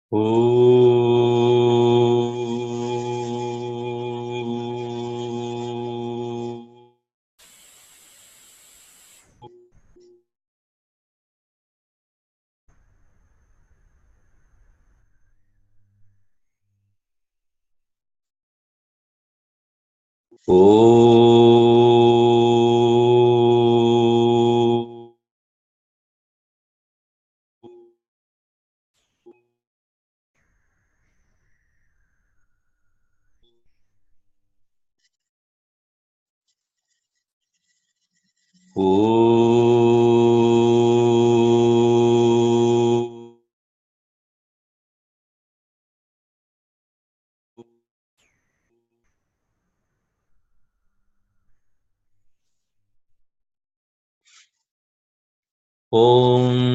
Om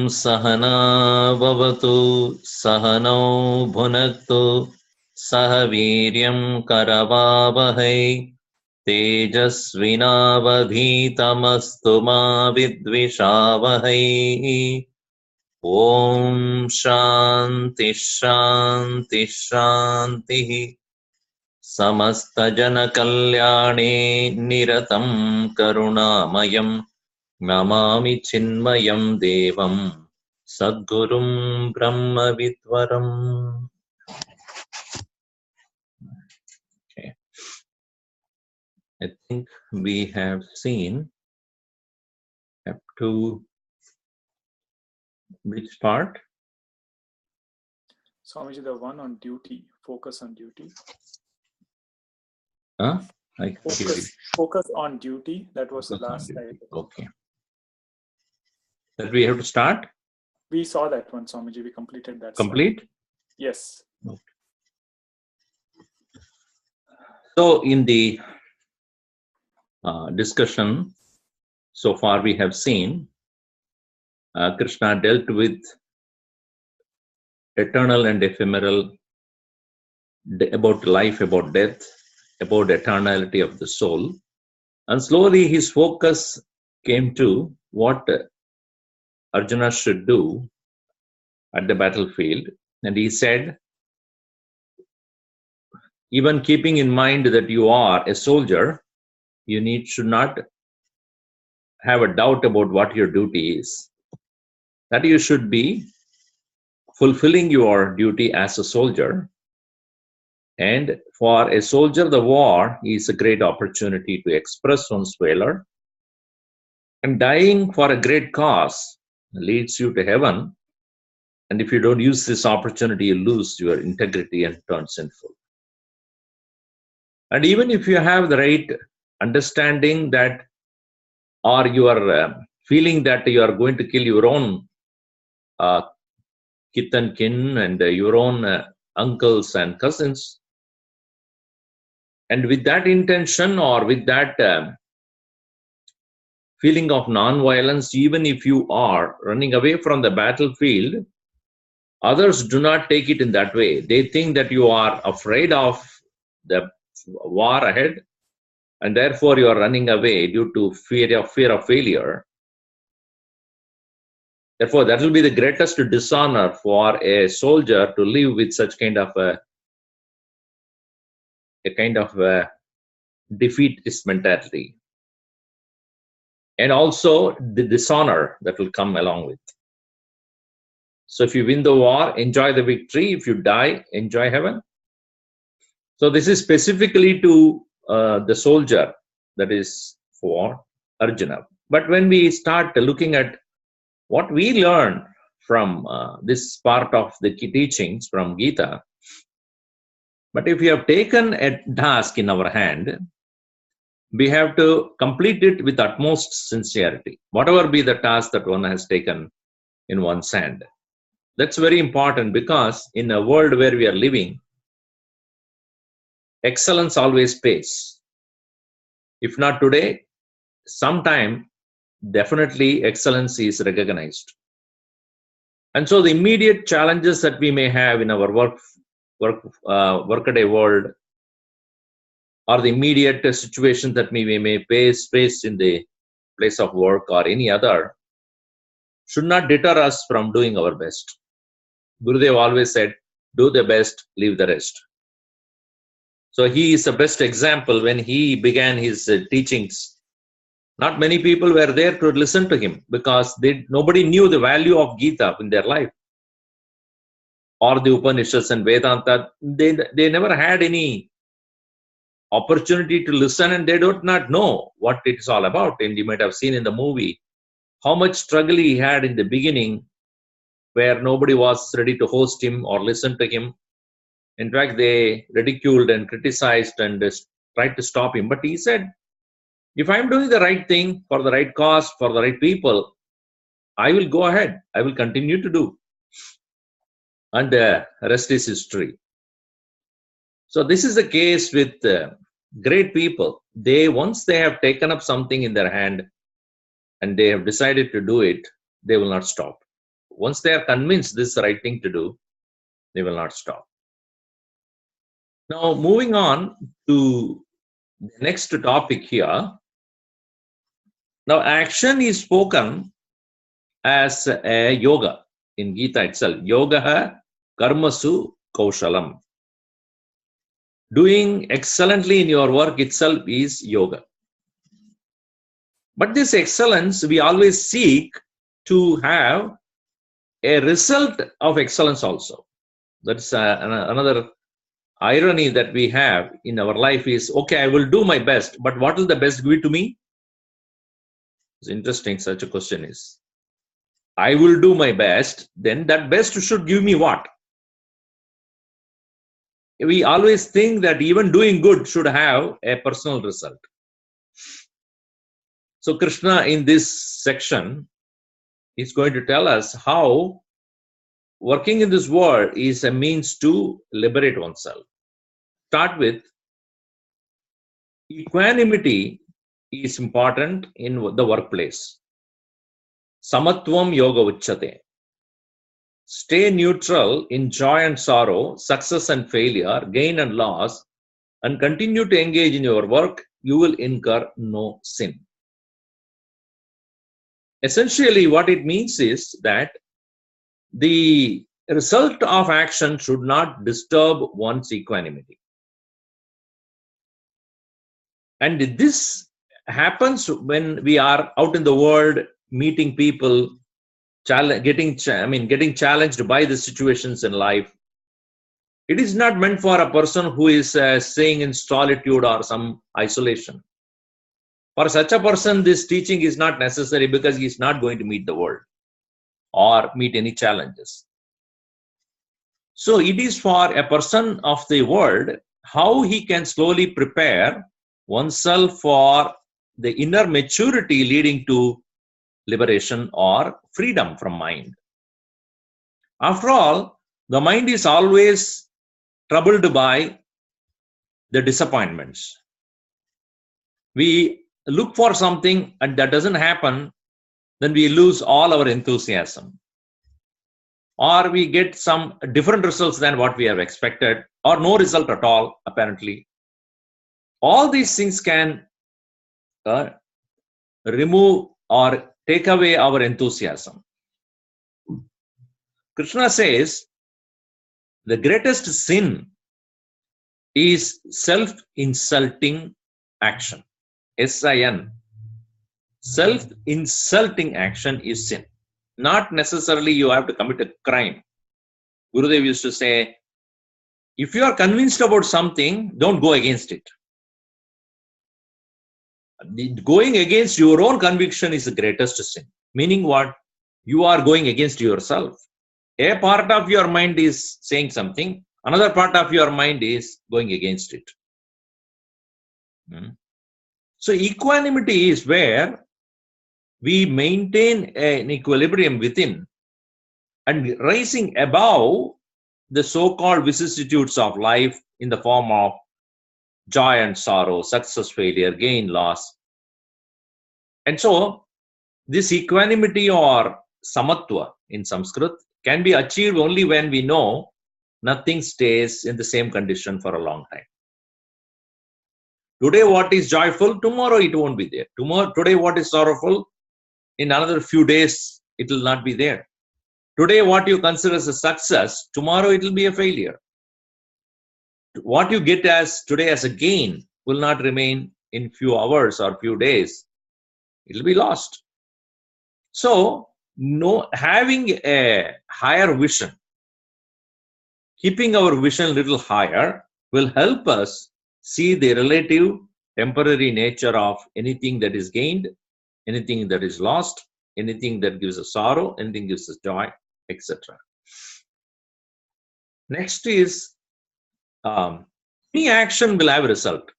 Sahana Bhavatu Sahano Bhunaktu Sahaviryam Karavavahai Tejasvinavadhitamastu ma vidvishavahai. Om Shanti Shanti Shanti. Samasta Jana Kalyane Niratam Karunamayam Namami Chinmayam Devam Sadgurum Brahma Vidwaram. Okay. I think we have seen up to which part? Swamiji, the one on duty, focus on duty. Huh? Focus on duty. That was the last slide. Okay. That we have to start? We saw that one, Swamiji. We completed that. Complete? Slide. Yes. Okay. So in the discussion, so far we have seen Krishna dealt with eternal and ephemeral, about life, about death, about eternality of the soul. And slowly his focus came to what Arjuna should do at the battlefield. And he said, even keeping in mind that you are a soldier, you should not have a doubt about what your duty is. That you should be fulfilling your duty as a soldier. And for a soldier, the war is a great opportunity to express one's valor. And dying for a great cause leads you to heaven. And if you don't use this opportunity, you lose your integrity and turn sinful. And even if you have the right understanding that, or you are feeling that you are going to kill your own kith and kin and your own uncles and cousins, and with that intention or with that feeling of non-violence, even if you are running away from the battlefield, others do not take it in that way. They think that you are afraid of the war ahead, and therefore you are running away due to fear of failure. Therefore, that will be the greatest dishonor for a soldier to live with such kind of a defeatist mentality, and also the dishonor that will come along with. So if you win the war, enjoy the victory. If you die, enjoy heaven. So this is specifically to the soldier, that is for Arjuna. But when we start looking at what we learn from this part of the teachings from Gita, but if we have taken a task in our hand, we have to complete it with utmost sincerity, whatever be the task that one has taken in one's hand. That's very important, because in a world where we are living, excellence always pays. If not today, sometime definitely excellence is recognized. And so the immediate challenges that we may have in our workaday world, or the immediate situations that we may face in the place of work or any other, should not deter us from doing our best. Gurudev always said, do the best, leave the rest. So he is the best example. When he began his teachings, not many people were there to listen to him because nobody knew the value of Gita in their life, or the Upanishads and Vedanta. They never had any opportunity to listen, and they do not know what it's all about. And you might have seen in the movie how much struggle he had in the beginning, where nobody was ready to host him or listen to him. In fact, they ridiculed and criticized and tried to stop him. But he said, if I'm doing the right thing for the right cause, for the right people, I will go ahead. I will continue to do. And the rest is history. So this is the case with great people. Once they have taken up something in their hand and they have decided to do it, they will not stop. Once they are convinced this is the right thing to do, they will not stop. Now, moving on to the next topic here. Now, action is spoken as a yoga in Gita itself. Yoga karmasu kaushalam. Doing excellently in your work itself is yoga. But this excellence, we always seek to have a result of excellence also. That's another irony that we have in our life is, okay, I will do my best, but what will the best give to me? It's interesting, such a question is. I will do my best, then that best should give me what? We always think that even doing good should have a personal result. So Krishna in this section is going to tell us how working in this world is a means to liberate oneself. Start with equanimity is important in the workplace. Samatvam yoga uchyate. Stay neutral in joy and sorrow, success and failure, gain and loss, and continue to engage in your work. You will incur no sin. Essentially, what it means is that the result of action should not disturb one's equanimity. And this happens when we are out in the world, meeting people, getting challenged by the situations in life. It is not meant for a person who is staying in solitude or some isolation. For such a person, this teaching is not necessary because he is not going to meet the world or meet any challenges. So it is for a person of the world, how he can slowly prepare oneself for the inner maturity leading to liberation or freedom from mind. After all, the mind is always troubled by the disappointments. We look for something and that doesn't happen, then we lose all our enthusiasm. Or we get some different results than what we have expected, or no result at all, apparently. All these things can remove or take away our enthusiasm. Krishna says the greatest sin is self-insulting action. S-I-N. Self-insulting action is sin. Not necessarily you have to commit a crime. Gurudev used to say, if you are convinced about something, don't go against it. Going against your own conviction is the greatest sin. Meaning what? You are going against yourself. A part of your mind is saying something, another part of your mind is going against it. So equanimity is where we maintain an equilibrium within and rising above the so-called vicissitudes of life in the form of joy and sorrow, success, failure, gain, loss. And so this equanimity or samatva in Sanskrit can be achieved only when we know nothing stays in the same condition for a long time. Today what is joyful, tomorrow it won't be there. Today what is sorrowful, in another few days it will not be there. Today, what you consider as a success, tomorrow it will be a failure. What you get as today as a gain will not remain in few hours or few days. It will be lost. So, having a higher vision, keeping our vision a little higher will help us see the relative temporary nature of anything that is gained, anything that is lost, anything that gives us sorrow, anything gives us joy, etc. Next is any action will have a result.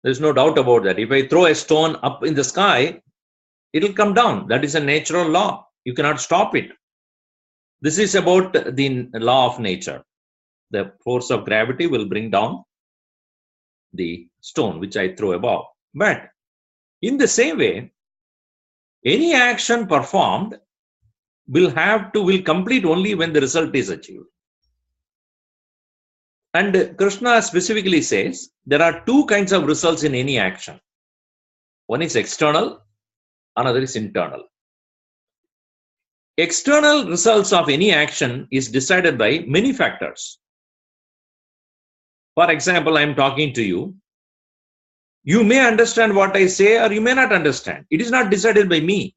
There's no doubt about that. If I throw a stone up in the sky, it will come down. That is a natural law. You cannot stop it. This is about the law of nature. The force of gravity will bring down the stone which I throw above. But in the same way, any action performed will complete only when the result is achieved. And Krishna specifically says there are two kinds of results in any action. One is external, another is internal. External results of any action is decided by many factors. For example, I am talking to you. You may understand what I say or you may not understand. It is not decided by me.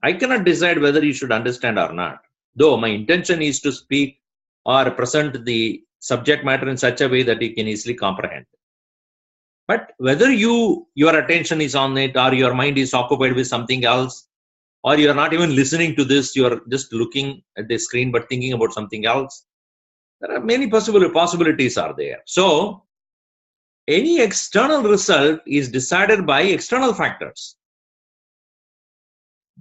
I cannot decide whether you should understand or not. Though my intention is to speak or present the subject matter in such a way that you can easily comprehend. But whether your attention is on it or your mind is occupied with something else, or you are not even listening to this, you are just looking at the screen but thinking about something else, there are many possibilities are there. So, any external result is decided by external factors.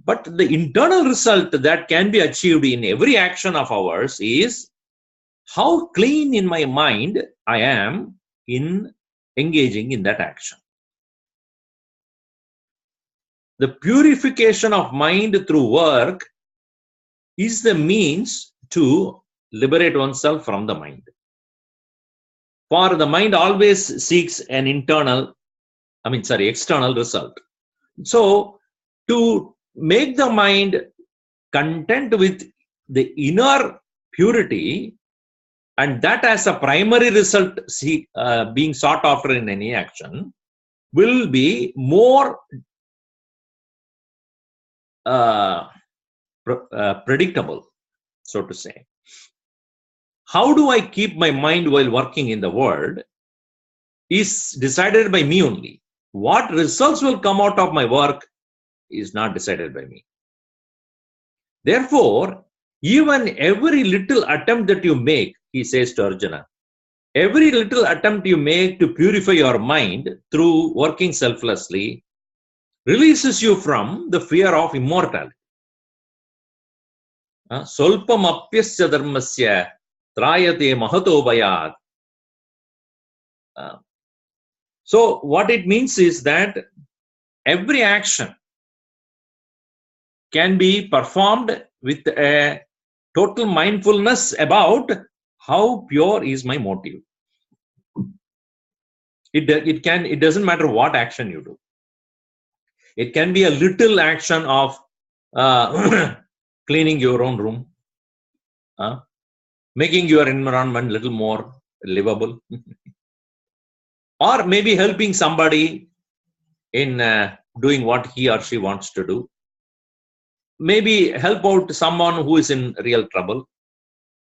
But the internal result that can be achieved in every action of ours is how clean in my mind I am in engaging in that action. The purification of mind through work is the means to liberate oneself from the mind. For the mind always seeks an external result. So, to make the mind content with the inner purity, and that as a primary result being sought after in any action, will be more predictable, so to say. How do I keep my mind while working in the world is decided by me only. What results will come out of my work is not decided by me. Therefore, even every little attempt that you make, he says to Arjuna, every little attempt you make to purify your mind through working selflessly releases you from the fear of immortality. Solpam apyasya dharmasya trayate mahato bhayat. So what it means is that every action can be performed with a total mindfulness about how pure is my motive. It doesn't matter what action you do. It can be a little action of cleaning your own room, making your environment a little more livable, or maybe helping somebody in doing what he or she wants to do. Maybe help out someone who is in real trouble.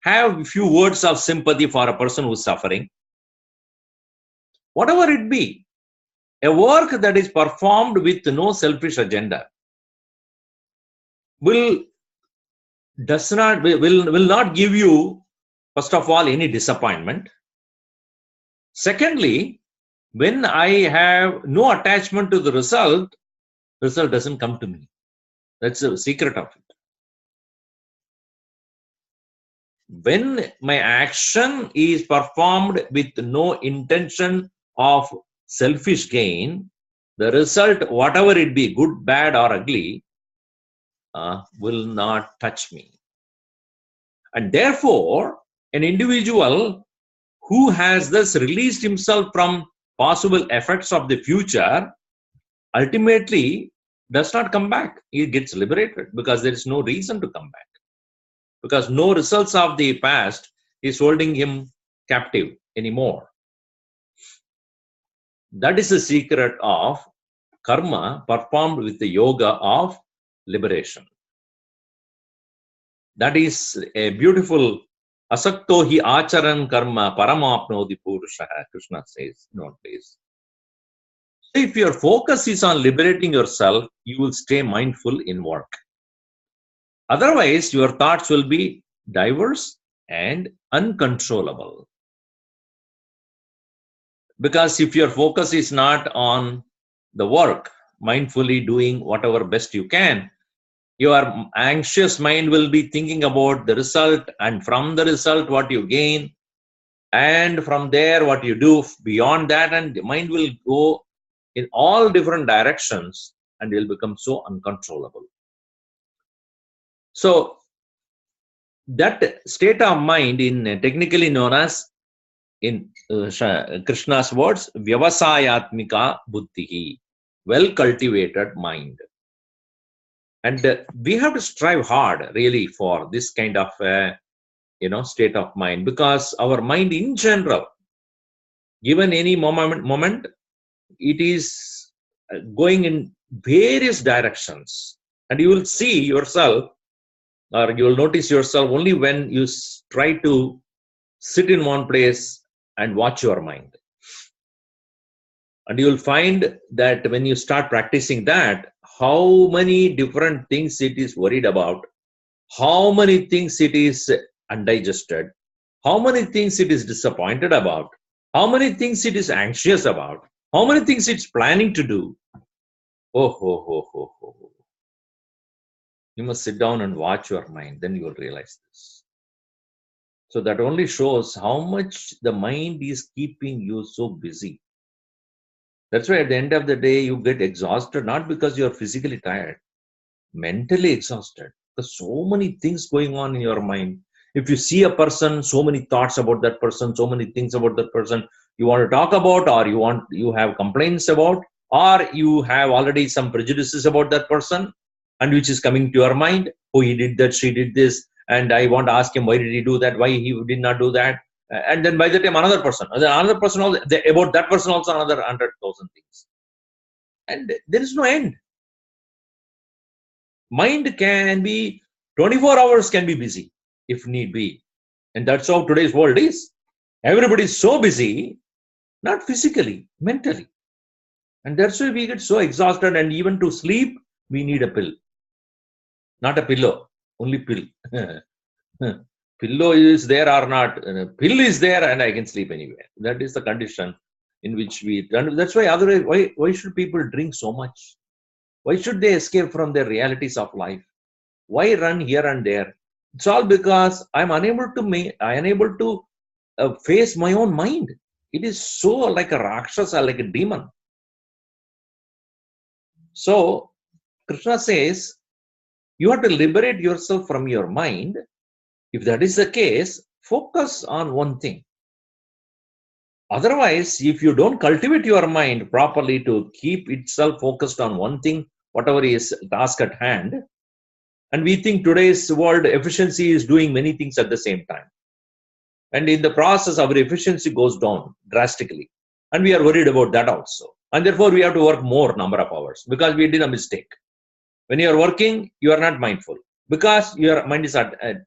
Have a few words of sympathy for a person who is suffering. Whatever it be, a work that is performed with no selfish agenda will not give you, first of all, any disappointment. Secondly, when I have no attachment to the result doesn't come to me. That's the secret of it. When my action is performed with no intention of selfish gain, the result, whatever it be, good, bad, or ugly, will not touch me. And therefore, an individual who has thus released himself from possible effects of the future ultimately does not come back. He gets liberated because there is no reason to come back. Because no results of the past is holding him captive anymore. That is the secret of karma performed with the yoga of liberation. That is a beautiful asakto hi acharan karma paramapnodi purusha, Krishna says in one place. So if your focus is on liberating yourself, you will stay mindful in work. Otherwise, your thoughts will be diverse and uncontrollable. Because if your focus is not on the work, mindfully doing whatever best you can, your anxious mind will be thinking about the result, and from the result what you gain, and from there what you do beyond that, and the mind will go in all different directions and will become so uncontrollable. So that state of mind, in technically known as, in Krishna's words, vyavasayatmika buddhihi, well cultivated mind. And we have to strive hard really for this kind of state of mind, because our mind in general, given any moment, it is going in various directions, and you will see yourself, or you will notice yourself only when you try to sit in one place and watch your mind. And you will find that when you start practicing that, how many different things it is worried about, how many things it is undigested, how many things it is disappointed about, how many things it is anxious about, how many things it's planning to do. Oh. You must sit down and watch your mind, then you will realize this. So that only shows how much the mind is keeping you so busy. That's why at the end of the day, you get exhausted, not because you're physically tired, mentally exhausted. There's so many things going on in your mind. If you see a person, so many thoughts about that person, so many things about that person you want to talk about, or you have complaints about, or you have already some prejudices about that person, and which is coming to your mind. Oh, he did that, she did this, and I want to ask him, why did he do that, why he did not do that. And then by the time another person also, about that person also another 100,000 things. And there is no end. Mind can be 24 hours can be busy if need be. And that's how today's world is. Everybody is so busy, not physically, mentally. And that's why we get so exhausted, and even to sleep, we need a pill. Not a pillow, only pill. Pillow is there or not, pill is there and I can sleep anywhere. That is the condition in which we run. That's why otherwise, why should people drink so much? Why should they escape from the realities of life? Why run here and there? It's all because I'm unable to face my own mind. It is so like a rakshasa, like a demon. So Krishna says, you have to liberate yourself from your mind. If that is the case, focus on one thing. Otherwise, if you don't cultivate your mind properly to keep itself focused on one thing, whatever is task at hand, and we think today's world efficiency is doing many things at the same time. And in the process, our efficiency goes down drastically. And we are worried about that also. And therefore, we have to work more number of hours because we did a mistake. When you are working, you are not mindful because your mind is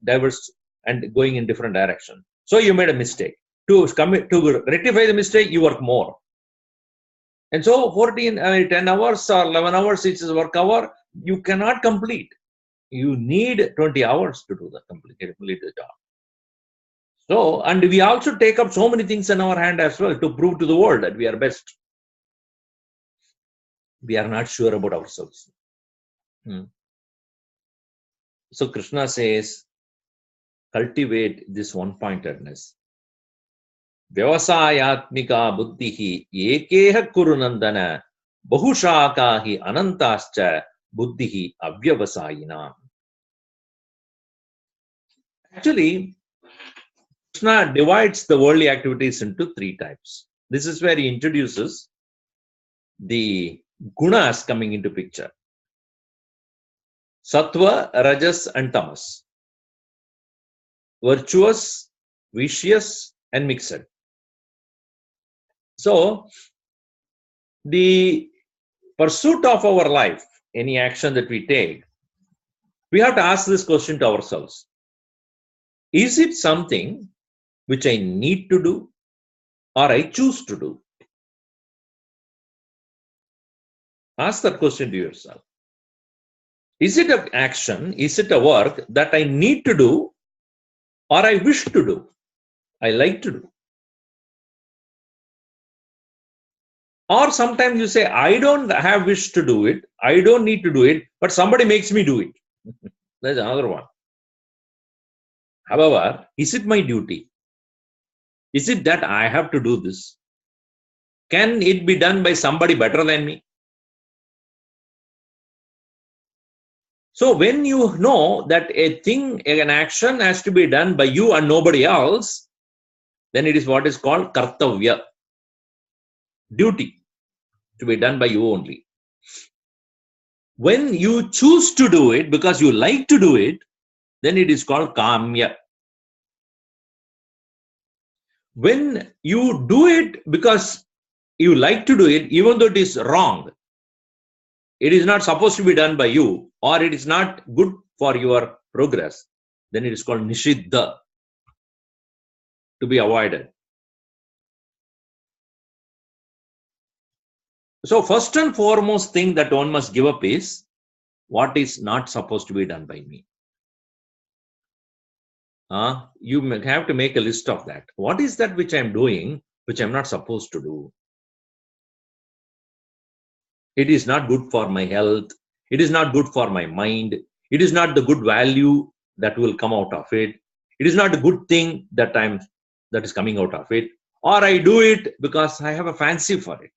diverse and going in different direction. So you made a mistake. To rectify the mistake, you work more. And so 10 hours or 11 hours, each is work hour, you cannot complete. You need 20 hours to do the complete the job. So, and we also take up so many things in our hand as well to prove to the world that we are best. We are not sure about ourselves. So Krishna says, cultivate this one-pointedness. Vyavasayatmika buddhihi ekeha kurunandana bahushakahi anantascha buddhihi avyavasayinam. Actually, Krishna divides the worldly activities into three types. This is where he introduces the gunas coming into picture. Sattva, Rajas and Tamas. Virtuous, vicious and mixed. So, the pursuit of our life, any action that we take, we have to ask this question to ourselves. Is it something which I need to do or I choose to do? Ask that question to yourself. Is it an action, is it a work that I need to do or I wish to do, I like to do? Or sometimes you say, I don't have wish to do it, I don't need to do it, but somebody makes me do it. That's another one. However, is it my duty? Is it that I have to do this? Can it be done by somebody better than me? So when you know that a thing, an action has to be done by you and nobody else, then it is what is called kartavya, duty, to be done by you only. When you choose to do it because you like to do it, then it is called kamya. When you do it because you like to do it, even though it is wrong, it is not supposed to be done by you, or it is not good for your progress, then it is called nishiddha, to be avoided. So first and foremost thing that one must give up is what is not supposed to be done by me. You have to make a list of that. What is that which I am doing, which I am not supposed to do? It is not good for my health. It is not good for my mind. It is not the good value that will come out of it. It is not a good thing that is coming out of it. Or I do it because I have a fancy for it.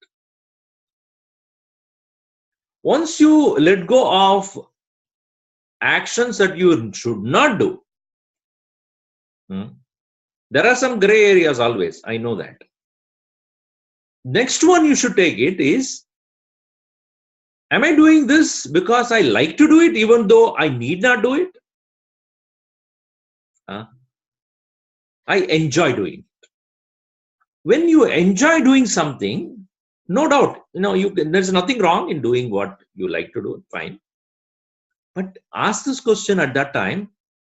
Once you let go of actions that you should not do, there are some gray areas always. I know that. Next one you should take it is, am I doing this because I like to do it even though I need not do it? I enjoy doing it. When you enjoy doing something, no doubt, there's nothing wrong in doing what you like to do, fine. But ask this question at that time,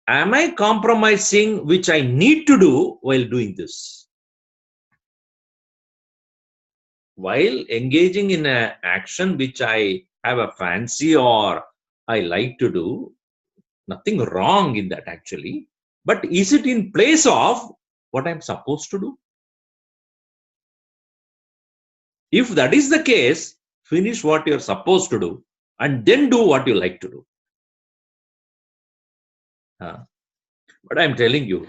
am I compromising which I need to do while doing this? While engaging in an action which I have a fancy or I like to do, nothing wrong in that actually. But is it in place of what I'm supposed to do? If that is the case, finish what you're supposed to do and then do what you like to do. But I'm telling you,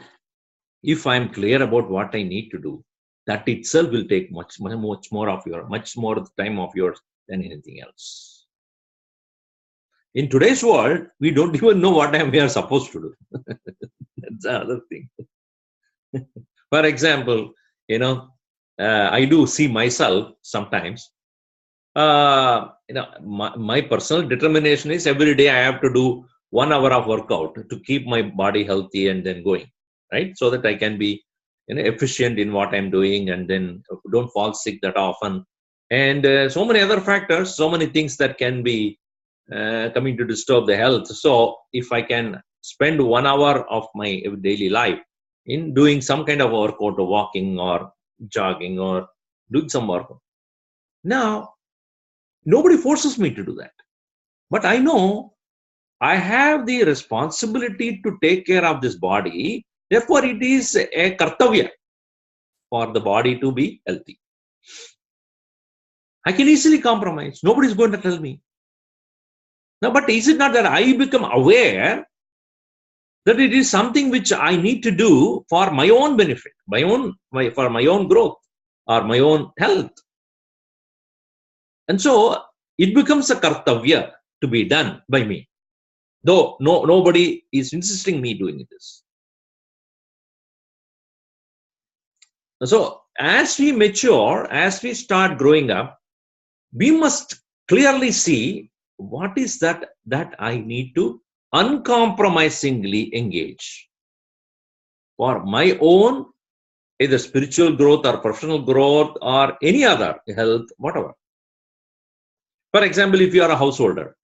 if I'm clear about what I need to do, that itself will take much more time of yours than anything else. In today's world, we don't even know what we are supposed to do. That's another thing. For example, I do see myself sometimes. My personal determination is every day I have to do 1 hour of workout to keep my body healthy and then going, right? So that I can be efficient in what I'm doing and then don't fall sick that often. And so many other factors, so many things that can be coming to disturb the health. So if I can spend 1 hour of my daily life in doing some kind of workout or walking or jogging or doing some workout. Now, nobody forces me to do that. But I know I have the responsibility to take care of this body. Therefore, it is a kartavya for the body to be healthy. I can easily compromise. Nobody is going to tell me. Now, but is it not that I become aware that it is something which I need to do for my own benefit, for my own growth or my own health? And so it becomes a kartavya to be done by me, though nobody is insisting me doing this. So as we mature, as we start growing up, we must clearly see what is that I need to uncompromisingly engage for my own either spiritual growth or professional growth or any other health, whatever. For example, if you are a householder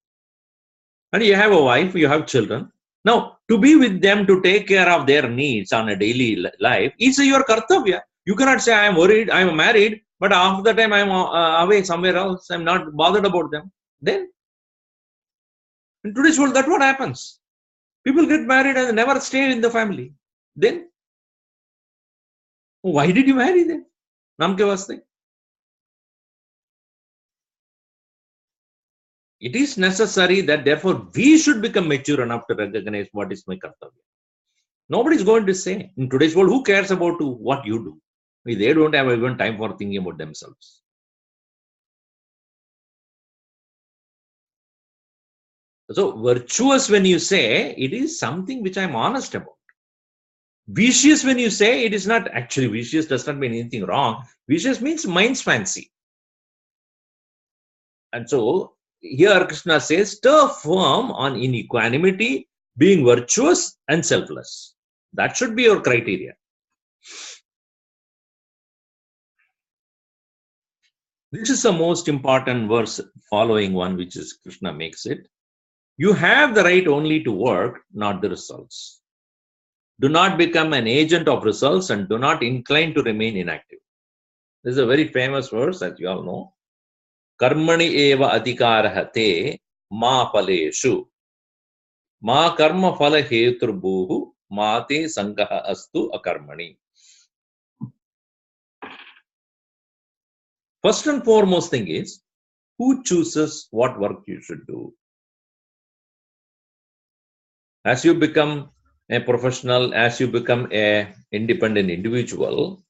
and you have a wife, you have children. Now, to be with them, to take care of their needs on a daily life is your kartavya. You cannot say, I am worried, I am married, but half the time I am away somewhere else. I am not bothered about them. Then, in today's world, that's what happens. People get married and never stay in the family. Then, why did you marry them? Naam ke vaste. It is necessary that therefore we should become mature enough to recognize what is my kartavya. Nobody is going to say. In today's world, who cares about what you do? They don't have even time for thinking about themselves. So virtuous, when you say, it is something which I am honest about. Vicious, when you say, it is not actually vicious, does not mean anything wrong. Vicious means mind's fancy. And so here Krishna says, stir firm on in equanimity, being virtuous and selfless. That should be your criteria. This is the most important verse following one, which is Krishna makes it. You have the right only to work, not the results. Do not become an agent of results and do not incline to remain inactive. This is a very famous verse, as you all know. Karmani eva adhikaraha te ma paleshu ma karma phala heturbuhu ma te sangaha astu akarmani. First and foremost thing is, who chooses what work you should do? As you become a professional, as you become an independent individual,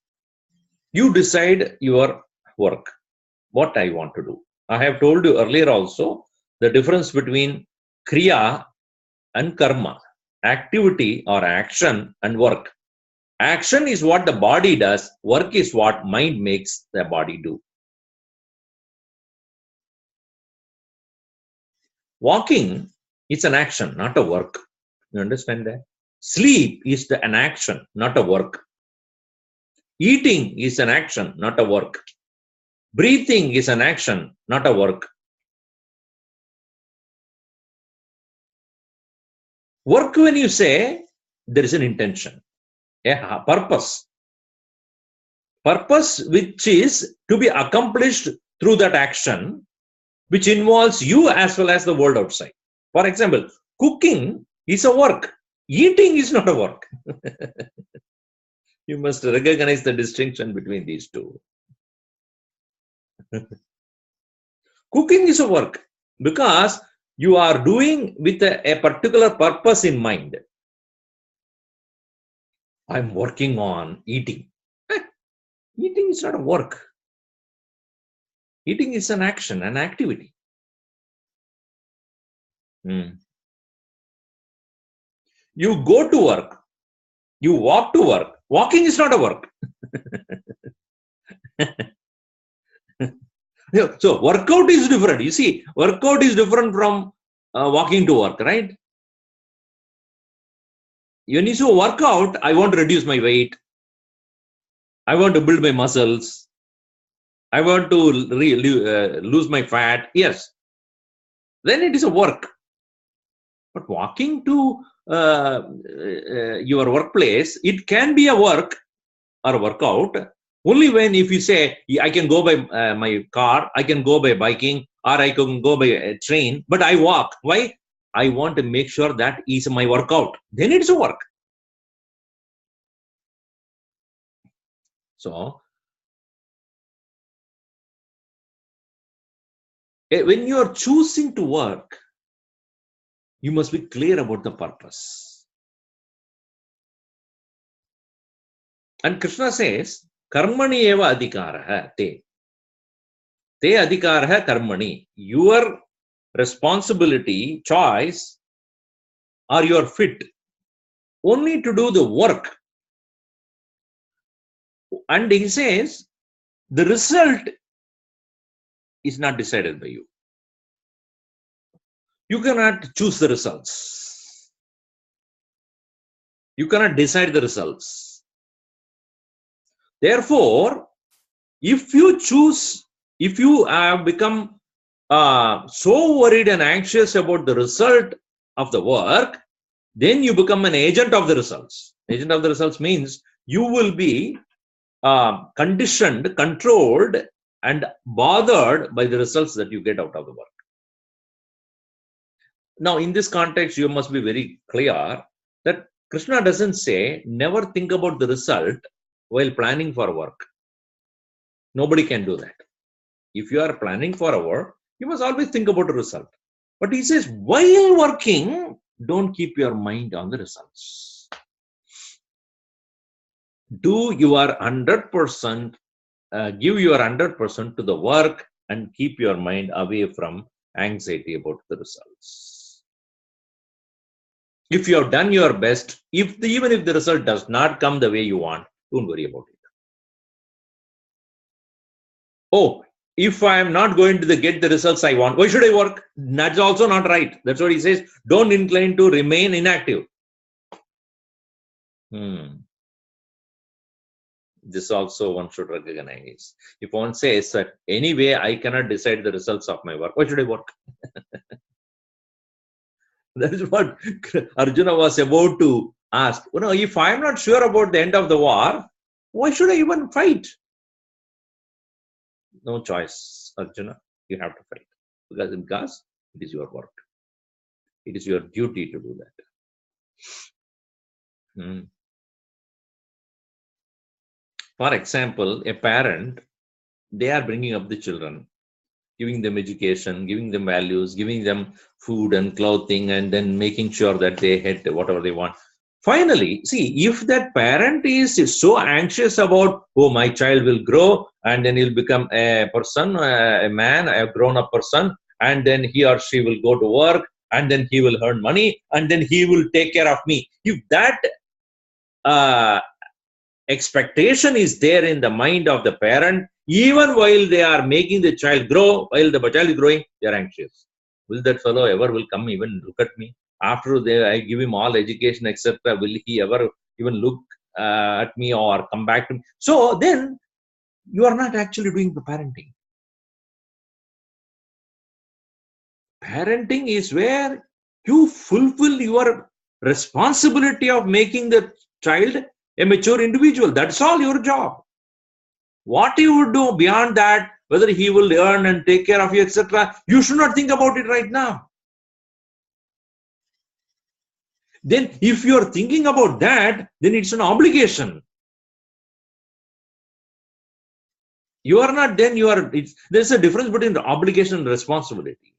you decide your work, what I want to do. I have told you earlier also the difference between kriya and karma, activity or action and work. Action is what the body does, work is what mind makes the body do. Walking is an action, not a work. You understand that? Sleep is an action, not a work. Eating is an action, not a work. Breathing is an action, not a work. Work, when you say, there is an intention, a purpose. Purpose which is to be accomplished through that action, which involves you as well as the world outside. For example, cooking is a work. Eating is not a work. You must recognize the distinction between these two. Cooking is a work because you are doing with a particular purpose in mind. I'm working on eating. Eating is not a work. Eating is an action, an activity. You go to work. You walk to work. Walking is not a work. So workout is different. You see, workout is different from walking to work, right? When you say workout, I want to reduce my weight. I want to build my muscles. I want to lose my fat. Yes. Then it is a work. But walking to your workplace, it can be a work or a workout only when if you say, I can go by my car, I can go by biking, or I can go by a train, but I walk. Why? I want to make sure that is my workout. Then it's a work. So, when you are choosing to work, you must be clear about the purpose. And Krishna says, Karmani eva adhikaraha te. Te adhikaraha karmani. Your responsibility, choice, or you are fit only to do the work. And he says, the result is not decided by you. You cannot choose the results. You cannot decide the results. Therefore, if you have become so worried and anxious about the result of the work, then you become an agent of the results. Agent of the results means you will be conditioned, controlled, and bothered by the results that you get out of the work. Now, in this context, you must be very clear that Krishna doesn't say never think about the result while planning for work. Nobody can do that. If you are planning for a work, you must always think about the result. But he says, while working, don't keep your mind on the results. Do your 100%, give your 100% to the work and keep your mind away from anxiety about the results. If you have done your best, even if the result does not come the way you want, don't worry about it. Oh, if I am not going to get the results I want, why should I work? That's also not right. That's what he says. Don't incline to remain inactive. This also one should recognize. If one says that anyway, I cannot decide the results of my work, why should I work? That is what Arjuna was about to ask. If I am not sure about the end of the war, why should I even fight? No choice, Arjuna. You have to fight. Because it is your work. It is your duty to do that. For example, a parent, they are bringing up the children, giving them education, giving them values, giving them food and clothing, and then making sure that they get whatever they want. Finally, see, if that parent is so anxious about, oh, my child will grow and then he'll become a person, a man, a grown-up person, and then he or she will go to work, and then he will earn money, and then he will take care of me. If that expectation is there in the mind of the parent, even while they are making the child grow, while the child is growing, they are anxious. Will that fellow ever will come even look at me? After I give him all education, etc., will he ever even look at me or come back to me? So then you are not actually doing the parenting. Parenting is where you fulfill your responsibility of making the child a mature individual. That's all your job. What you would do beyond that, whether he will earn and take care of you, etc., you should not think about it right now. Then if you are thinking about that, then it's an obligation. You are not, then you are, there's a difference between the obligation and responsibility.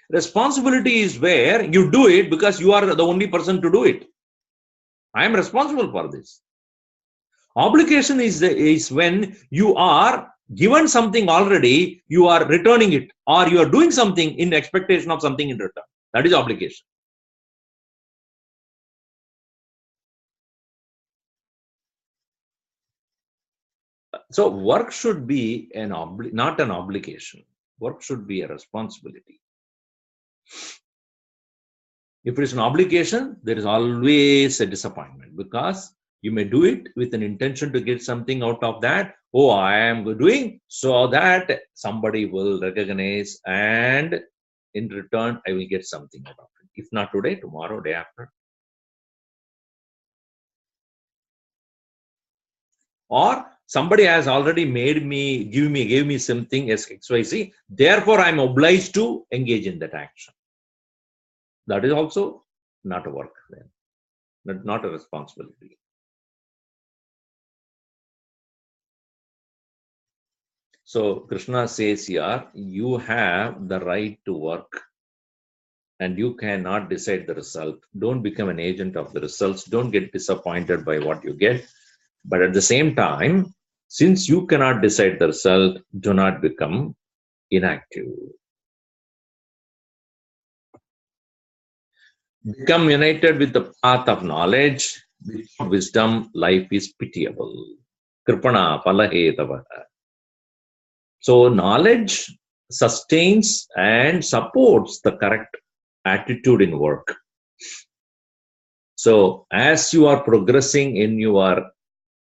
Responsibility is where you do it because you are the only person to do it. I am responsible for this. Obligation is when you are given something already, you are returning it, or you are doing something in expectation of something in return. That is obligation. So work should be not an obligation. Work should be a responsibility. If it is an obligation, there is always a disappointment, because you may do it with an intention to get something out of that. Oh, I am doing so that somebody will recognize, and in return, I will get something out of it. If not today, tomorrow, day after. Or somebody has already gave me something as XYZ. Therefore, I am obliged to engage in that action. That is also not a work then, not a responsibility. So Krishna says here, you have the right to work and you cannot decide the result. Don't become an agent of the results. Don't get disappointed by what you get. But at the same time, since you cannot decide the result, do not become inactive. Become united with the path of knowledge. Without wisdom, life is pitiable. Kripana palahetava. So knowledge sustains and supports the correct attitude in work. So as you are progressing in your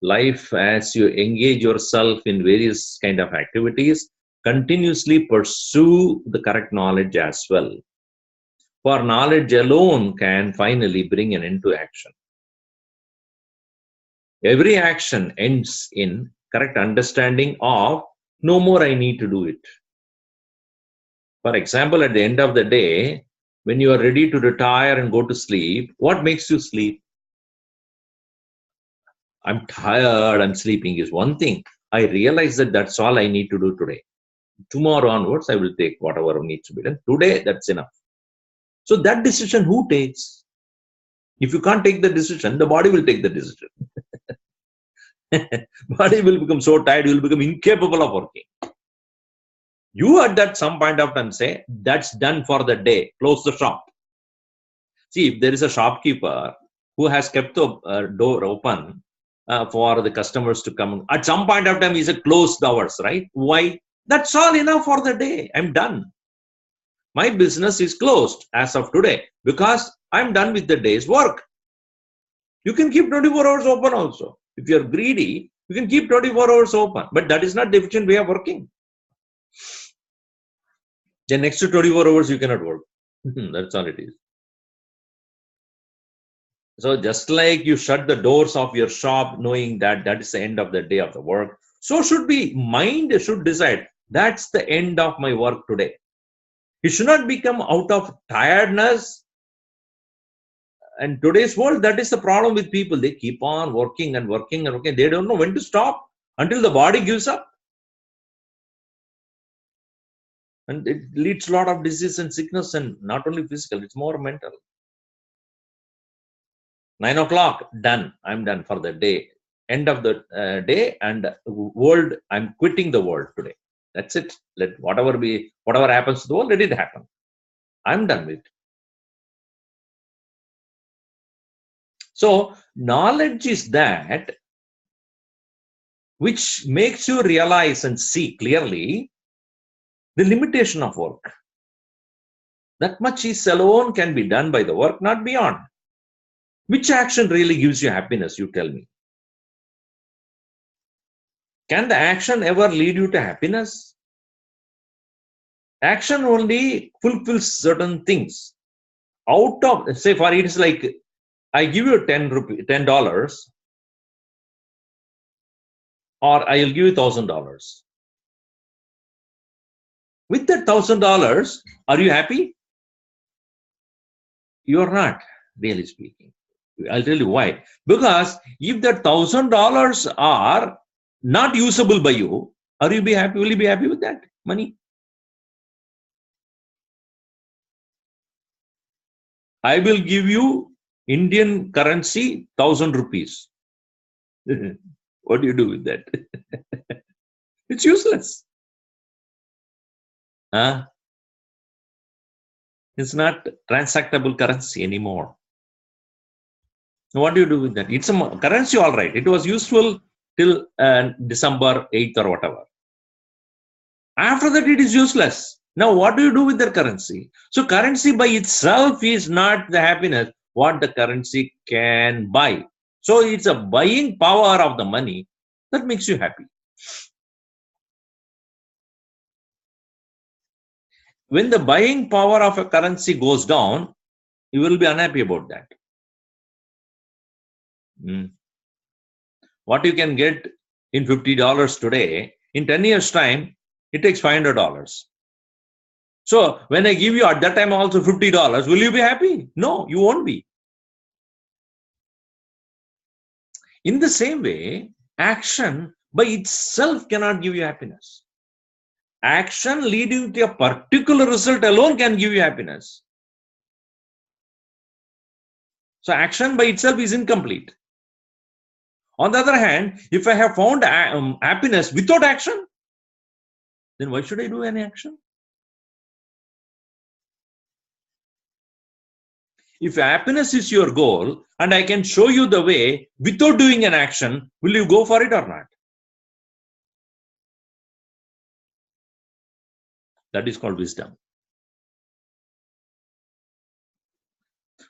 life, as you engage yourself in various kind of activities, continuously pursue the correct knowledge as well. For knowledge alone can finally bring an end to action. Every action ends in correct understanding of no more I need to do it. For example, at the end of the day, when you are ready to retire and go to sleep, what makes you sleep? I'm tired, I'm sleeping is one thing. I realize that that's all I need to do today. Tomorrow onwards, I will take whatever needs to be done. Today, that's enough. So that decision, who takes? If you can't take the decision, the body will take the decision. Body will become so tired, you will become incapable of working. You at that some point of time say, that's done for the day, close the shop. See, if there is a shopkeeper who has kept the door open for the customers to come, at some point of time, he said closed hours, right? Why? That's all enough for the day. I'm done. My business is closed as of today because I'm done with the day's work. You can keep 24 hours open also. If you're greedy, you can keep 24 hours open, but that is not the efficient way of working. The next to 24 hours, you cannot work. That's all it is. So just like you shut the doors of your shop knowing that that is the end of the day of the work, so should be mind should decide that's the end of my work today. It should not become out of tiredness. And today's world, that is the problem with people. They keep on working and working and working. They don't know when to stop until the body gives up. And it leads to a lot of disease and sickness, and not only physical, it's more mental. 9 o'clock, done. I'm done for the day. End of the day, and world, I'm quitting the world today. That's it. Let whatever happens to the world, let it happen. I'm done with it. So knowledge is that which makes you realize and see clearly the limitation of work. That much is alone can be done by the work, not beyond. Which action really gives you happiness? You tell me. Can the action ever lead you to happiness? Action only fulfills certain things. Out of, say, for it is like, I give you $10, or I'll give you $1,000. With that $1,000, are you happy? You are not, really speaking. I'll tell you why. Because if that $1,000 are not usable by you, are you be happy? Will you be happy with that money? I will give you Indian currency 1,000 rupees. What do you do with that? It's useless. It's not transactable currency anymore. What do you do with that? It's a currency, all right. It was useful till December 8th or whatever. After that, it is useless. Now, what do you do with the currency? So, currency by itself is not the happiness what the currency can buy. So, it's a buying power of the money that makes you happy. When the buying power of a currency goes down, you will be unhappy about that. What you can get in $50 today, in 10 years' time, it takes $500. So when I give you at that time also $50, will you be happy? No, you won't be. In the same way, action by itself cannot give you happiness. Action leading to a particular result alone can give you happiness. So action by itself is incomplete. On the other hand, if I have found happiness without action, then why should I do any action? If happiness is your goal and I can show you the way without doing an action, will you go for it or not? That is called wisdom.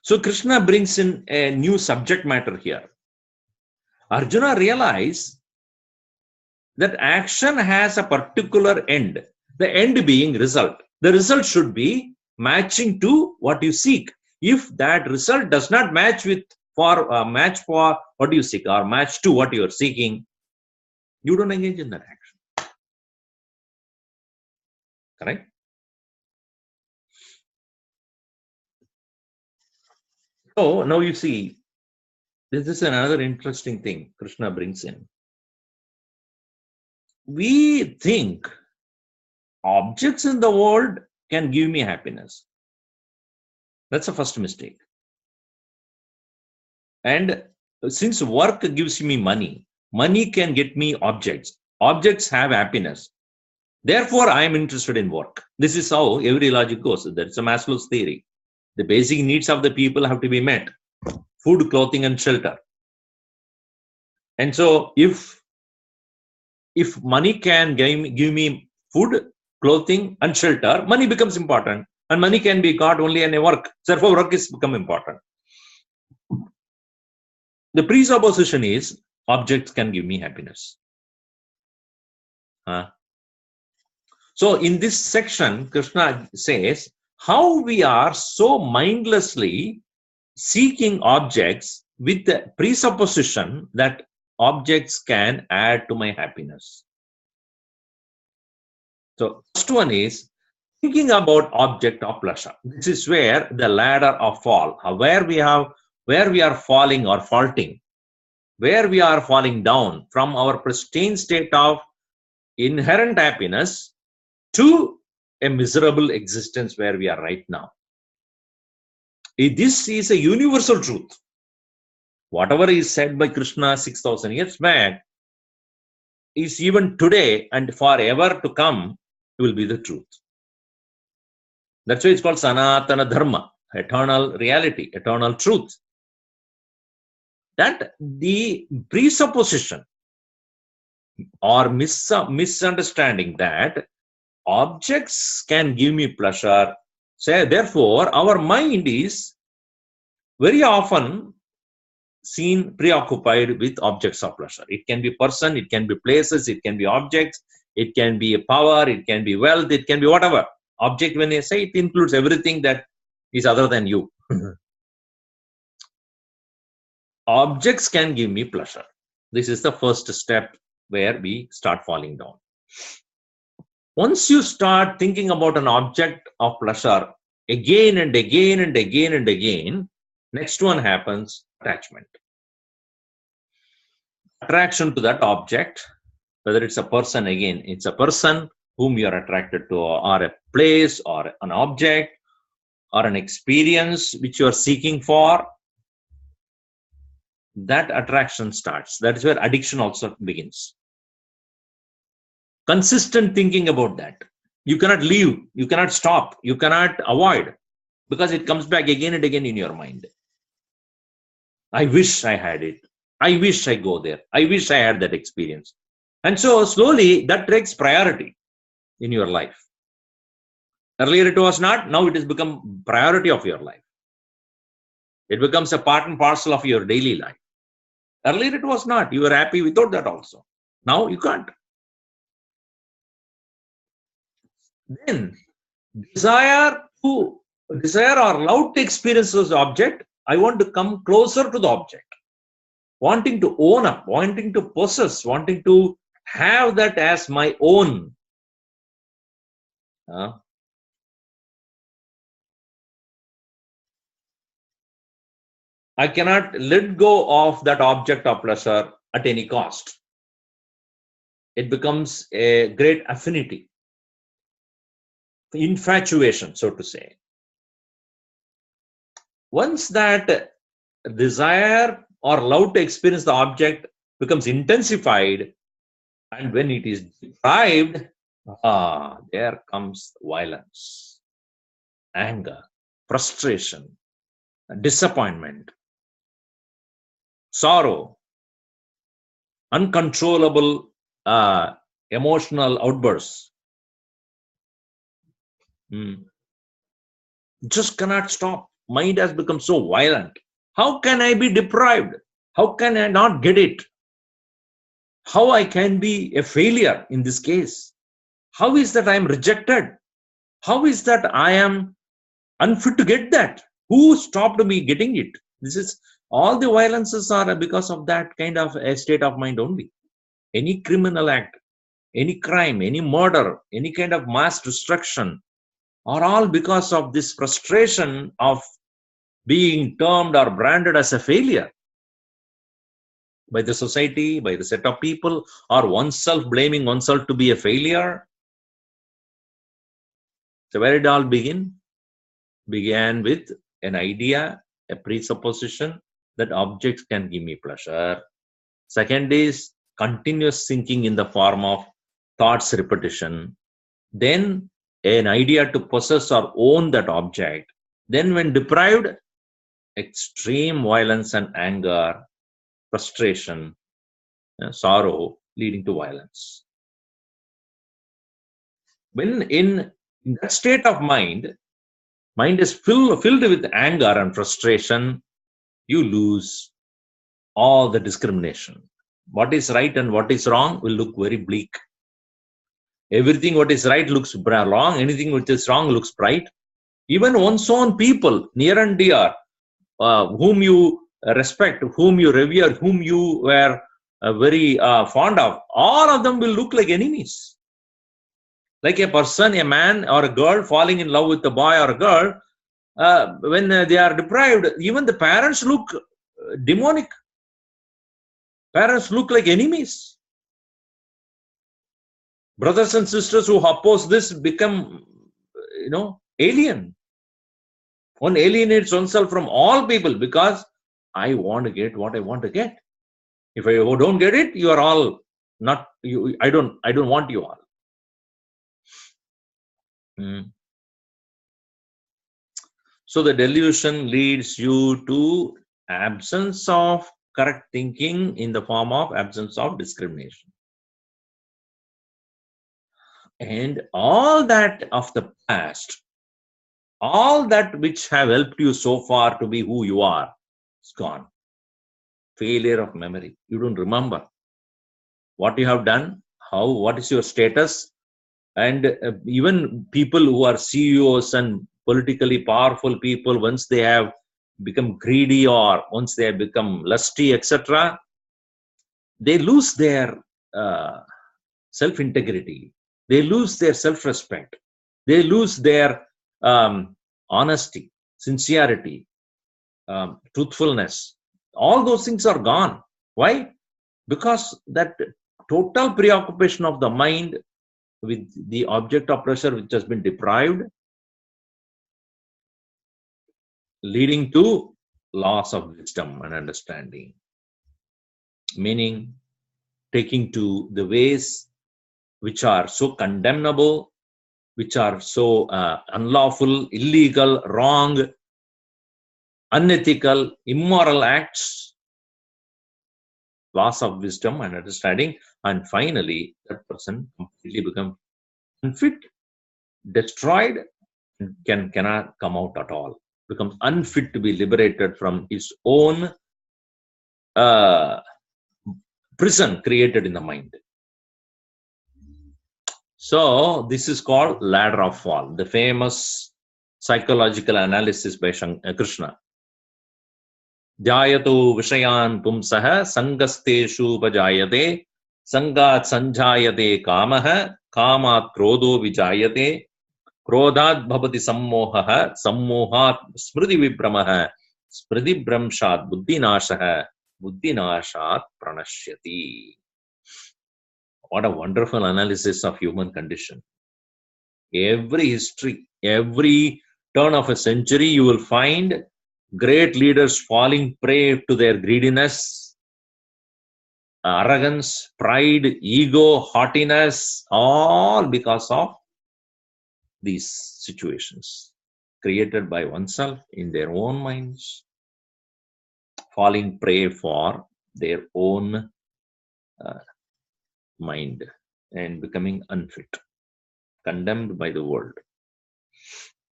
So Krishna brings in a new subject matter here. Arjuna realized that action has a particular end, the end being result. The result should be matching to what you seek. If that result does not match for what you seek or match to what you are seeking, you don't engage in that action. Correct? So now you see, this is another interesting thing Krishna brings in. We think objects in the world can give me happiness. That's the first mistake. And since work gives me money, money can get me objects. Objects have happiness. Therefore, I am interested in work. This is how every logic goes. That's a Maslow's theory. The basic needs of the people have to be met. Food, clothing, and shelter. And so, if money can give me food, clothing, and shelter, money becomes important. And money can be got only in a work. Therefore, work is become important. The presupposition is objects can give me happiness. So in this section, Krishna says how we are so mindlessly seeking objects with the presupposition that objects can add to my happiness. So first one is thinking about object of pleasure. This is where the ladder of fall, where we are falling or faulting, where we are falling down from our pristine state of inherent happiness to a miserable existence where we are right now. This is a universal truth. Whatever is said by Krishna 6,000 years back is even today and forever to come will be the truth. That's why it's called Sanatana Dharma, eternal reality, eternal truth. That the presupposition or misunderstanding that objects can give me pleasure. So therefore, our mind is very often seen preoccupied with objects of pleasure. It can be person, it can be places, it can be objects, it can be power, it can be wealth, it can be whatever. Object, when I say, it includes everything that is other than you. Objects can give me pleasure. This is the first step where we start falling down. Once you start thinking about an object of pleasure again and again and again and again, next one happens, attachment. Attraction to that object, whether it's a person, again, it's a person whom you are attracted to, or a place, or an object, or an experience which you are seeking for. That attraction starts. That is where addiction also begins. Consistent thinking about that. You cannot leave, you cannot stop, you cannot avoid, because it comes back again and again in your mind. I wish I had it. I wish I go there. I wish I had that experience. And so slowly that takes priority in your life. Earlier it was not, now it has become priority of your life. It becomes a part and parcel of your daily life. Earlier it was not. You were happy without that also. Now you can't. Then desire or love to experience this object. I want to come closer to the object. Wanting to own up, wanting to possess, wanting to have that as my own. I cannot let go of that object of pleasure at any cost. It becomes a great affinity, infatuation, so to say. Once that desire or love to experience the object becomes intensified, and when it is deprived, there comes violence, anger, frustration, disappointment, sorrow, uncontrollable emotional outbursts. Just cannot stop. Mind has become so violent. How can I be deprived? How can I not get it? How I can be a failure in this case? How is that I am rejected? How is that I am unfit to get that? Who stopped me getting it? This is all the violences are because of that kind of a state of mind only. Any criminal act, any crime, any murder, any kind of mass destruction are all because of this frustration of being termed or branded as a failure by the society, by the set of people, or oneself blaming oneself to be a failure. So where it all began with an idea, a presupposition that objects can give me pleasure. Second is continuous thinking in the form of thoughts repetition. Then an idea to possess or own that object. Then when deprived, extreme violence and anger, frustration, sorrow leading to violence. When in that state of mind is filled with anger and frustration, you lose all the discrimination. What is right and what is wrong will look very bleak. Everything what is right looks wrong. Anything which is wrong looks bright. Even one's own people, near and dear, whom you respect, whom you revere, whom you were very fond of, all of them will look like enemies. Like a person, a man or a girl falling in love with a boy or a girl, when they are deprived, even the parents look demonic. Parents look like enemies. Brothers and sisters who oppose this become, alien. One alienates oneself from all people because I want to get what I want to get. If I don't get it, you are all not you. I don't want you all. So the delusion leads you to absence of correct thinking in the form of absence of discrimination. And all that of the past, all that which have helped you so far to be who you are, is gone. Failure of memory. You don't remember what you have done, what is your status. And even people who are CEOs and politically powerful people, once they have become greedy or once they have become lusty, etc., they lose their self-integrity. They lose their self-respect. They lose their honesty, sincerity, truthfulness. All those things are gone. Why? Because that total preoccupation of the mind with the object of pleasure which has been deprived, leading to loss of wisdom and understanding. Meaning, taking to the ways which are so condemnable, which are so unlawful, illegal, wrong, unethical, immoral acts, loss of wisdom and understanding, and finally that person completely becomes unfit, destroyed, and cannot come out at all, becomes unfit to be liberated from his own prison created in the mind. So this is called ladder of fall, the famous psychological analysis by Krishna. Dhyayato vishayan pumsaha sangasteshu vajayate sangat sanjayate kamaha kamat krodho vijayate krodhat bhavati sammohaha sammohat smriti vibramaha smriti bramshat buddhinashaha buddhinashat pranashyati. What a wonderful analysis of human condition. Every history, every turn of a century, you will find great leaders falling prey to their greediness, arrogance, pride, ego, haughtiness, all because of these situations created by oneself in their own minds, falling prey for their own mind and becoming unfit, condemned by the world.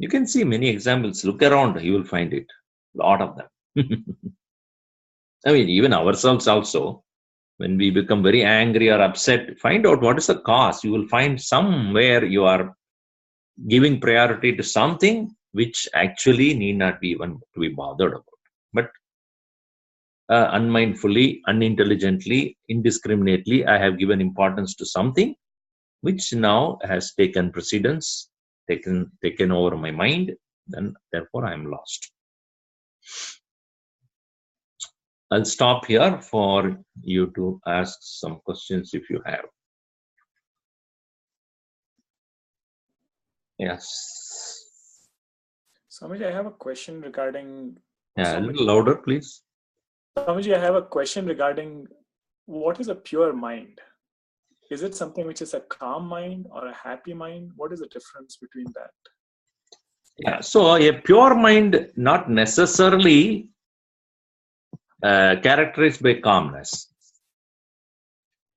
You can see many examples. Look around, you will find it. A lot of them. I mean, even ourselves also, when we become very angry or upset, find out what is the cause. You will find somewhere you are giving priority to something which actually need not be even to be bothered about. But unmindfully, unintelligently, indiscriminately, I have given importance to something which now has taken precedence, taken over my mind, then therefore I am lost. I'll stop here for you to ask some questions if you have. Yes. Swamiji, I have a question regarding. Yeah, a little louder, please. Swamiji, I have a question regarding what is a pure mind? Is it something which is a calm mind or a happy mind? What is the difference between that? Yeah, so a pure mind not necessarily characterized by calmness.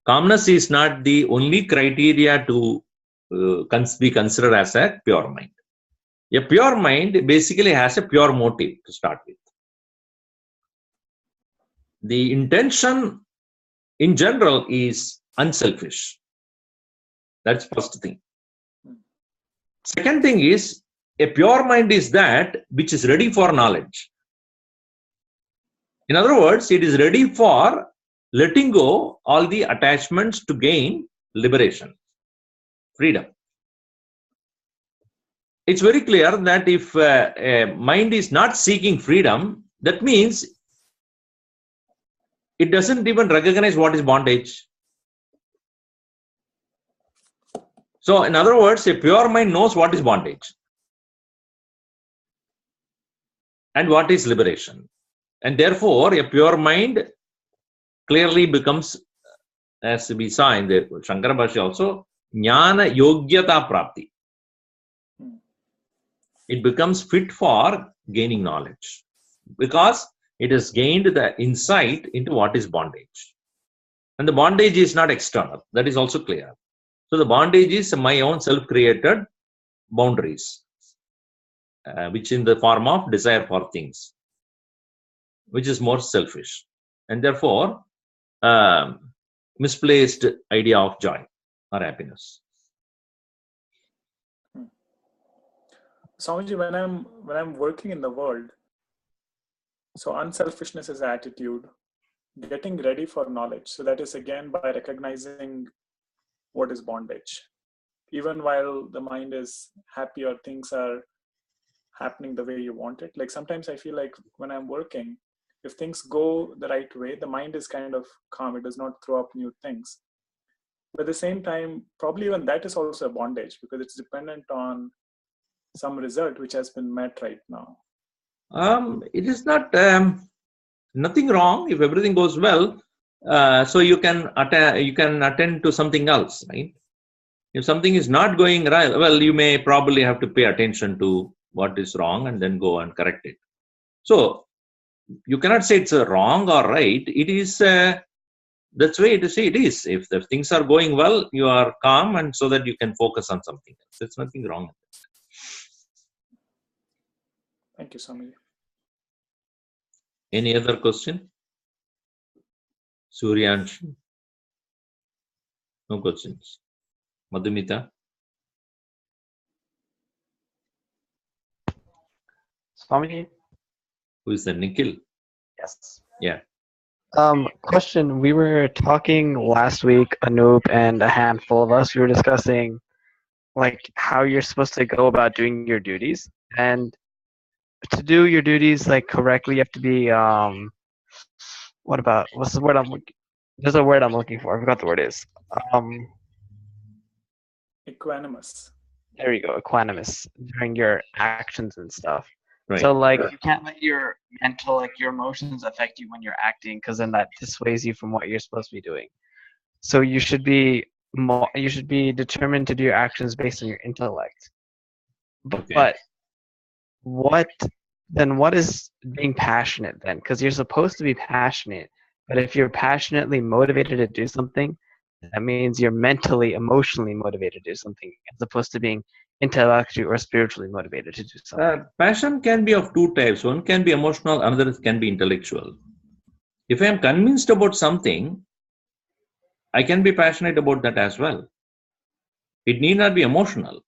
Calmness is not the only criteria to be considered as a pure mind. A pure mind basically has a pure motive to start with. The intention in general is unselfish. That's first thing. Second thing is, a pure mind is that which is ready for knowledge. In other words, it is ready for letting go all the attachments to gain liberation, freedom. It's very clear that if a mind is not seeking freedom, that means it doesn't even recognize what is bondage. So, in other words, a pure mind knows what is bondage and what is liberation. And therefore, a pure mind clearly becomes, as we saw in the Shankara Bhashya also, Jnana Yogyata Prapti. It becomes fit for gaining knowledge because it has gained the insight into what is bondage. And the bondage is not external. That is also clear. So the bondage is my own self-created boundaries, which in the form of desire for things, which is more selfish. And therefore, misplaced idea of joy or happiness. Swamiji, when I'm working in the world, so unselfishness is attitude, getting ready for knowledge. So that is again by recognizing what is bondage. Even while the mind is happy or things are happening the way you want it. Like sometimes I feel like when I'm working, if things go the right way, the mind is kind of calm. It does not throw up new things. But at the same time, probably even that is also a bondage because it's dependent on some result which has been met right now. It is not nothing wrong if everything goes well. So you can attend to something else, right? If something is not going right, well, you may probably have to pay attention to what is wrong and then go and correct it. So you cannot say it's wrong or right. It is that's way to say it is. If the things are going well, you are calm and so that you can focus on something else. There's nothing wrong with it. Thank you, Swami. Any other question? Suryansh? No questions. Madhumita? Swami? Who is the Nikhil? Yes. Yeah. Question. We were talking last week, Anoop and a handful of us, we were discussing like how you're supposed to go about doing your duties. And to do your duties like correctly, you have to be what's the word there's a word I'm looking for. I forgot the word is. Equanimous. There you go, equanimous during your actions and stuff. Right. So like you can't let your mental, like your emotions affect you when you're acting, because then that dissuades you from what you're supposed to be doing. So you should be determined to do your actions based on your intellect. Okay. But what is being passionate then? Because you're supposed to be passionate, but if you're passionately motivated to do something, that means you're mentally, emotionally motivated to do something, as opposed to being intellectually or spiritually motivated to do something. Passion can be of two types. One can be emotional, another can be intellectual. If I am convinced about something, I can be passionate about that as well. It need not be emotional.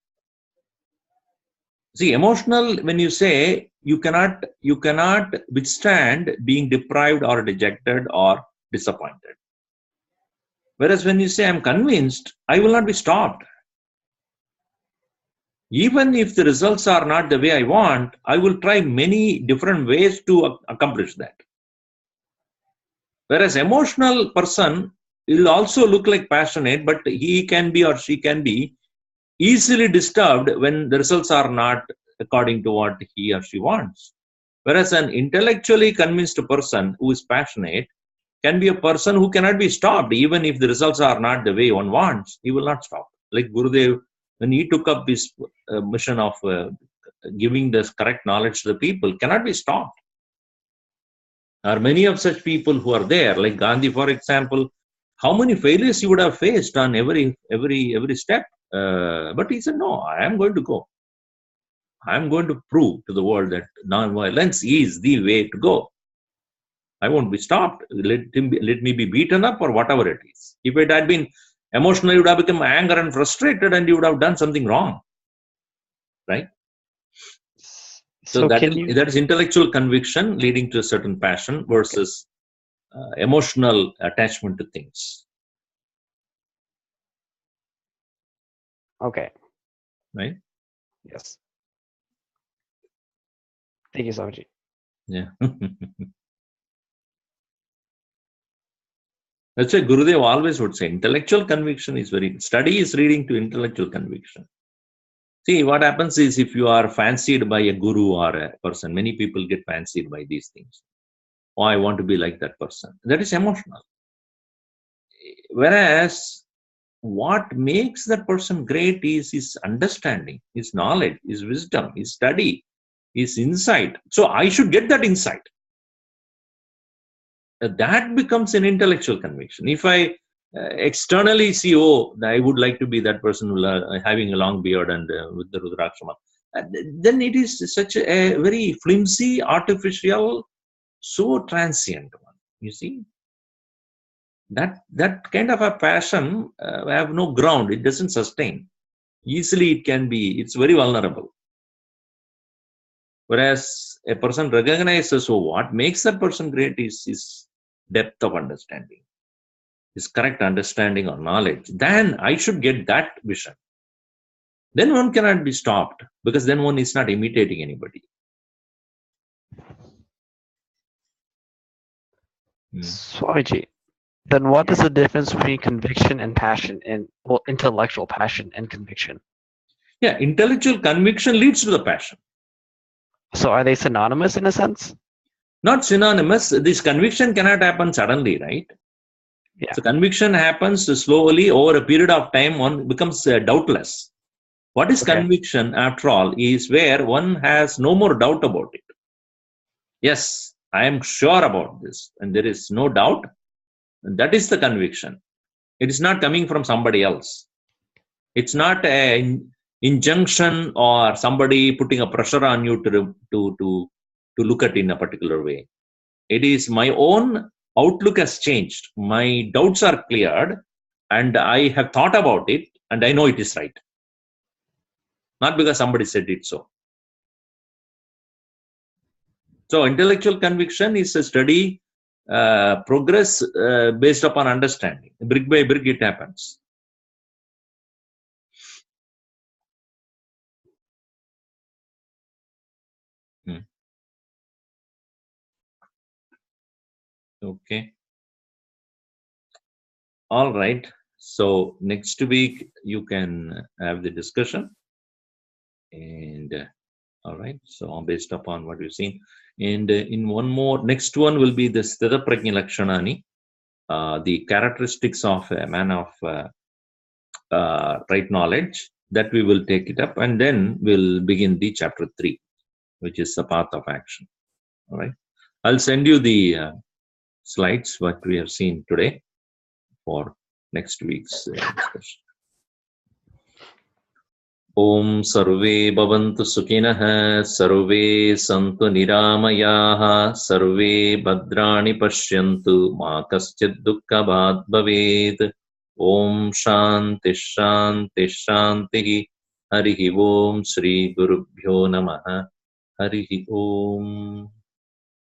See, emotional, when you say you cannot withstand being deprived or dejected or disappointed. Whereas when you say I'm convinced, I will not be stopped. Even if the results are not the way I want, I will try many different ways to accomplish that. Whereas emotional person will also look like passionate, but he can be or she can be easily disturbed when the results are not according to what he or she wants. Whereas an intellectually convinced person who is passionate can be a person who cannot be stopped. Even if the results are not the way one wants, he will not stop. Like Gurudev, when he took up this mission of giving this correct knowledge to the people, cannot be stopped. There are many of such people who are there, like Gandhi, for example. How many failures he would have faced on every step? But he said, no, I am going to go. I am going to prove to the world that non-violence is the way to go. I won't be stopped. Let me be beaten up or whatever it is. If it had been emotional, you would have become angry and frustrated and you would have done something wrong. Right? So that is intellectual conviction leading to a certain passion versus emotional attachment to things. Okay. Right? Yes. Thank you, Swamiji. Yeah. That's why Gurudev always would say intellectual conviction is study is leading to intellectual conviction. See, what happens is if you are fancied by a guru or a person, many people get fancied by these things. Oh, I want to be like that person. That is emotional. Whereas what makes that person great is his understanding, his knowledge, his wisdom, his study, his insight. So I should get that insight. That becomes an intellectual conviction. If I externally see, oh, I would like to be that person having a long beard and with the Rudrakshama, then it is such a very flimsy, artificial, so transient one. You see, that kind of a passion have no ground. It doesn't sustain. Easily, it's very vulnerable. Whereas a person recognizes, so what makes that person great is his depth of understanding, his correct understanding or knowledge. Then I should get that vision. Then one cannot be stopped because then one is not imitating anybody. Swamiji, then what is the difference between conviction and passion, and intellectual passion and conviction? Yeah, intellectual conviction leads to the passion. So are they synonymous in a sense? Not synonymous. This conviction cannot happen suddenly, right? Yeah. So conviction happens slowly over a period of time. One becomes doubtless. What is conviction, after all, is where one has no more doubt about it. Yes, I am sure about this, and there is no doubt. And that is the conviction. It is not coming from somebody else. It's not an injunction or somebody putting a pressure on you to look at it in a particular way. It is my own outlook has changed. My doubts are cleared, and I have thought about it, and I know it is right. Not because somebody said it so. So intellectual conviction is a steady progress based upon understanding. Brick by brick it happens. Okay. All right. So next week you can have the discussion. And all right. So based upon what you've seen. And in one more, next one will be the Sthita Prajna Lakshanani, the characteristics of a man of right knowledge. That we will take it up, and then we'll begin the chapter 3, which is the path of action. All right. I'll send you the slides what we have seen today for next week's discussion. Om sarve bhavantu sukhinah, sarve santu niramayaah, sarve bhadrani pashyantu, ma kaschid dukkha bhag bhavet. Om shanti shanti shanti. Harihi Om Shri Gurubhyo Namaha. Harihi Om.